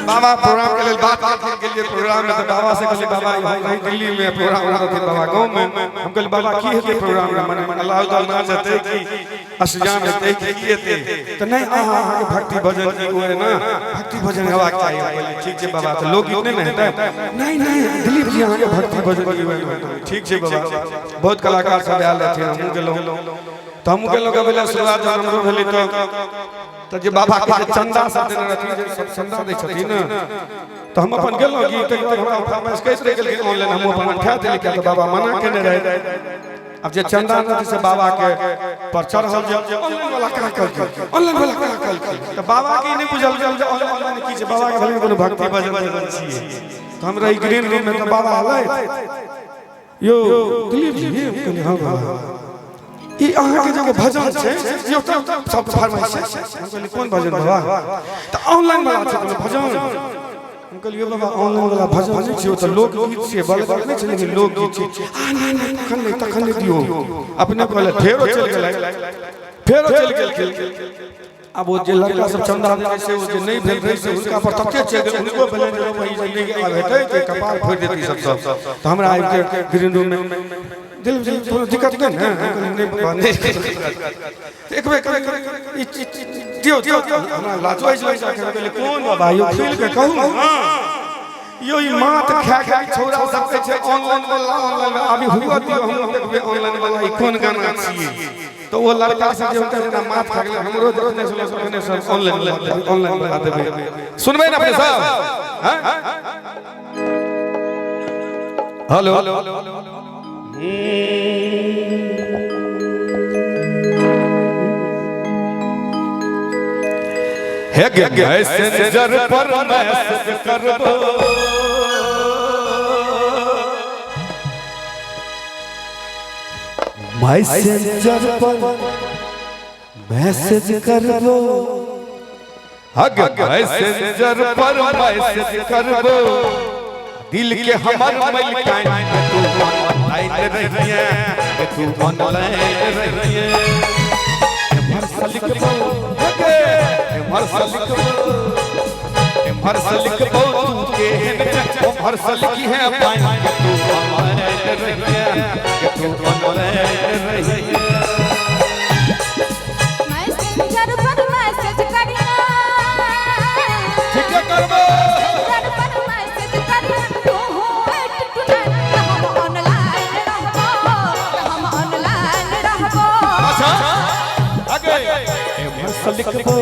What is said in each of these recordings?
बाबा programme के लिए बात के लिए प्रोग्राम में तो बाबा से कहले बाबा भाई दिल्ली में प्रोग्राम हो रहा बाबा गांव में हम कहले बाबा की है प्रोग्राम में मन अल्लाह ताला ना जाते कि अष्टजाम होते कि येते तो नहीं के भक्ति भजन की वो है ना भक्ति भजन हवा चाहिए ठीक है बाबा तो लोग इतने नहीं है नहीं दिलीप जी यहाँ के भक्ति भजन की ठीक है बाबा बहुत कलाकार सब आयल थे हम के लोग तो हम के लोग बेला शुरुआत हमरो भेली तो जे बाबा के चंदा सब देने रहती जे सब चंदा दे छथिन तो हम अपन गेलो गीत हमरा फरमाइश कैसे गेल ऑनलाइन हम अपन उठा देली क्या तो बाबा मना केने रहे अब जे चंदा न से बाबा के पर चढ़ल जे ऑनलाइन वाला का कल तो बाबा के नहीं बुझल जल ऑनलाइन की छै बाबा के भले कोनो भक्ति भजन छियै तो हम रही ग्रीन रूम में तो बाबा आले यो दिलीप जी कहले हां ई अहाँ के जो भजन छै यो सब फरमाइश छै हम कहली कोन भजन बाबा तो ऑनलाइन वाला छै कोनो भजन हम कहली बाबा ऑनलाइन वाला भजन नहीं छै तो लोक गीत छै बल नहीं छै लेकिन लोक गीत छै नहीं तखन नहीं दियो अपने कहले फेरो चल गेल अब वो जे लड़का सब चंदा दे से वो जे नहीं भेल से उनका पर तते चल गेल उनको भेल जे वही नहीं आब हेतै के कपाल फोड़ देती सब तो हमरा आइ के ग्रीन रूम में दिल कोनो दिक्कत नहीं है नहीं एक बेर दियो हमरा लाजो लग के कौन बाबा यो खेल के कहू यो ई मात खा छोरा सब के छै ऑनलाइन वाला अभी हुआ दियो हम देखबे ऑनलाइन वाला ई कोन गाना छियै तो वो लड़का से जो उनका मात खा गेल हमरो देखने सुने सब ऑनलाइन बता देबे सुनबे ना अपने सब हैं हेलो है मैसेंजर पर मैसेज करबो मैसेंजर पर मैसेज करबो मैसेंजर पर मैसेज करबो दिल के हमर मैल काइन तू ऑनलाइन रही है तू ऑनलाइन रही है भरसा लिखबो भरसा लिखबो तू के भरसा लिखी है पाइन तू ऑनलाइन रही है तू ऑनलाइन रही है मैसेंजर पर मैसेज करिया ठीक है करबो लिखबो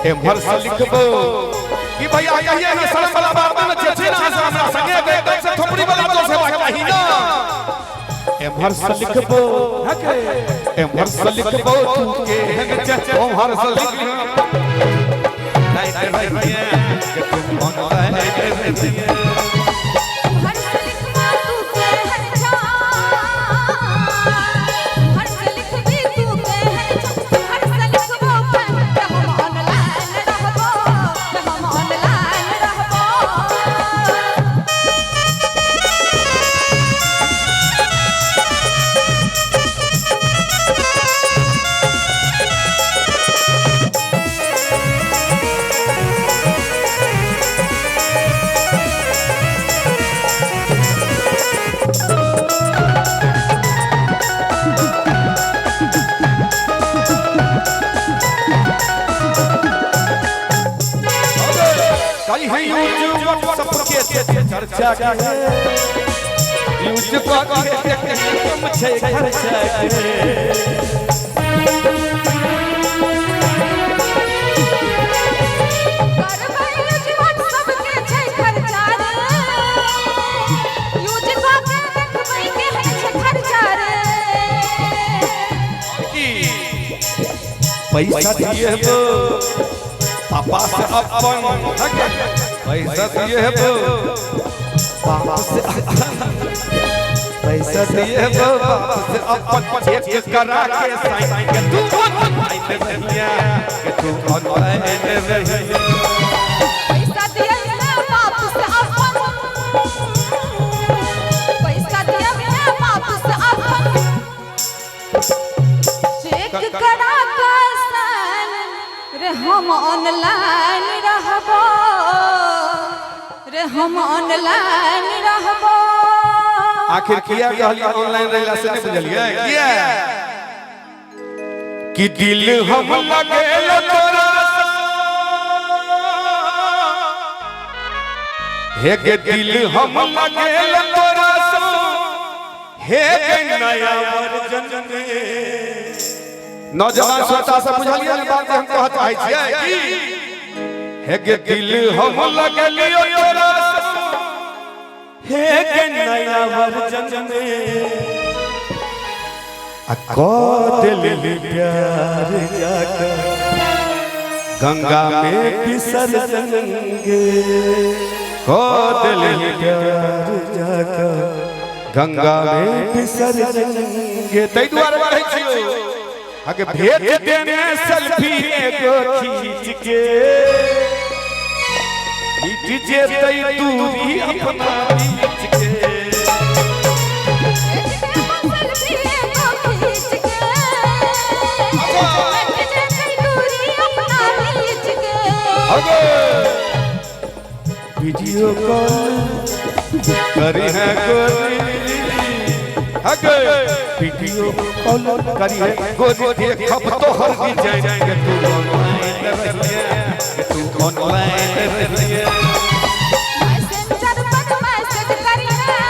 ए भरसा लिखबो कि भैया कहिए ना शर्म वाला बात न छै ना हमरा संगे गए से थोपड़ी वाला तो से बाकी ना ए भरसा लिखबो ए भरसा लिखबो तू के ओ भरसा लिख नहीं भैया कि तुम ऑनलाइन रही है चर्चा के यूज पाके कम छै खर्चा के करबै जीवन सब के छै खर्चा रे यूज पाके देखबै के है छै खर्चा रे की पैसा दिए हो पापा से अपन पैसा दिए हो पापा से पैसा दिए हो पापा से अपन चेक करा के साइन के तू ऑनलाइन रहिया के तू ऑनलाइन रहिया पैसा दिए ना बाप से अपन पैसा दिए ना बाप से अपन चेक करा के साइन रे हम ऑनलाइन रहबो हम ऑनलाइन रहबो। आखिर किया कहली ऑनलाइन रहला से नहीं बुझलिए किया कि दिल हम लगेल तोरा हे के दिल हम लगेल तोरा हे के नया वर्जन में नौजवान श्रोता से बुझलिए बात हम कहत चाहै छियै कि हे के दिल हम लगेलियो तोरा हे के नया वर्जन में को दिल प्यार जाकर गंगा में विसर्जनगे को दिल प्यार जाकर गंगा में विसर्जनगे तै दुआरे कहै छियो आगे भेज देने सेल्फी एगो खींच के मिट जेतै दूरी अपना बीच के वीडियो कॉल करी है गोरी अगे वीडियो कॉल करी है गोरी देखब तो हर भी जाएंगे तू ऑनलाइन रहिए तू ऑनलाइन रहिए मैसेंजर पर मैसेज करी है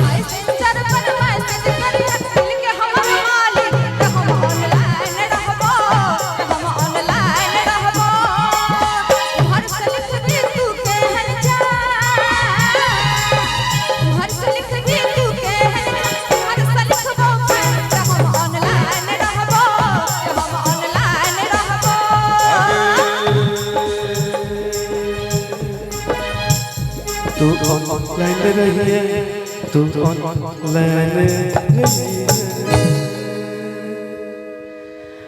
मैसेंजर पर मैसेज करी है दिल के हमर मालिक के हम ऑनलाइन रहबो हम ऑनलाइन रहबो हर से लिख दी तू केहन जा हर से लिख दी तू केहन हर से लिखबो हम ऑनलाइन रहबो हम ऑनलाइन रहबो तू ऑनलाइन रहिए तू ऑनलाइन रहिए